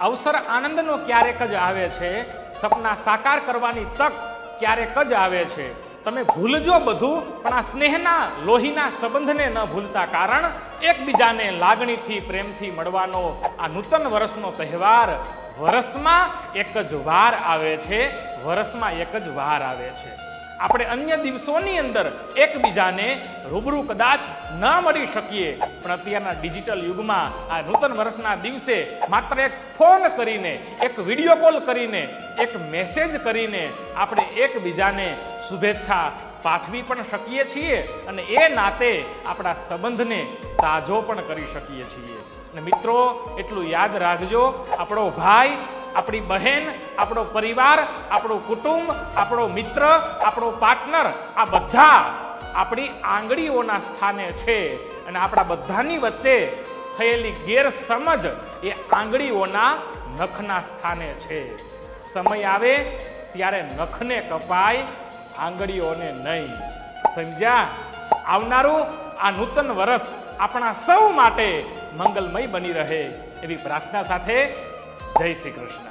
અવસર આનંદનો ક્યારેક જ આવે છે, સપના સાકાર કરવાની તક ક્યારેક જ આવે છે. તમે ભૂલજો બધું, પણ આ સ્નેહના લોહીના સંબંધને ન ભૂલતા. કારણ એકબીજાને લાગણીથી પ્રેમથી મળવાનો આ નૂતન વર્ષનો તહેવાર વર્ષમાં એક જ વાર આવે છે, વર્ષમાં એક જ વાર આવે છે. આપણે અન્ય દિવસોની અંદર એકબીજાને રૂબરૂ કદાચ ન મળી શકીએ, પણ અત્યારના ડિજિટલ યુગમાં આ નૂતન વર્ષના દિવસે માત્ર એક ફોન કરીને, એક વિડીયો કોલ કરીને, એક મેસેજ કરીને આપણે એકબીજાને શુભેચ્છા પાઠવી પણ શકીએ છીએ અને એ નાતે આપણા સંબંધને તાજો પણ કરી શકીએ છીએ. અને મિત્રો, એટલું યાદ રાખજો, આપણો ભાઈ, આપણી બહેન, આપણો પરિવાર, આપણું કુટુંબ, આપણો મિત્ર, આપણો પાર્ટનર, આ બધા આપણી આંગળીઓના સ્થાને છે. અને આપણા બધાની વચ્ચે થયેલી ગેરસમજ એ આંગળીઓના નખના સ્થાને છે. સમય આવે ત્યારે નખને કપાય, આંગળીઓને નહીં. સમજ્યા? આવનારું આ નૂતન વર્ષ આપણા સૌ માટે મંગલમય બની રહે એવી પ્રાર્થના સાથે જય શ્રી કૃષ્ણ.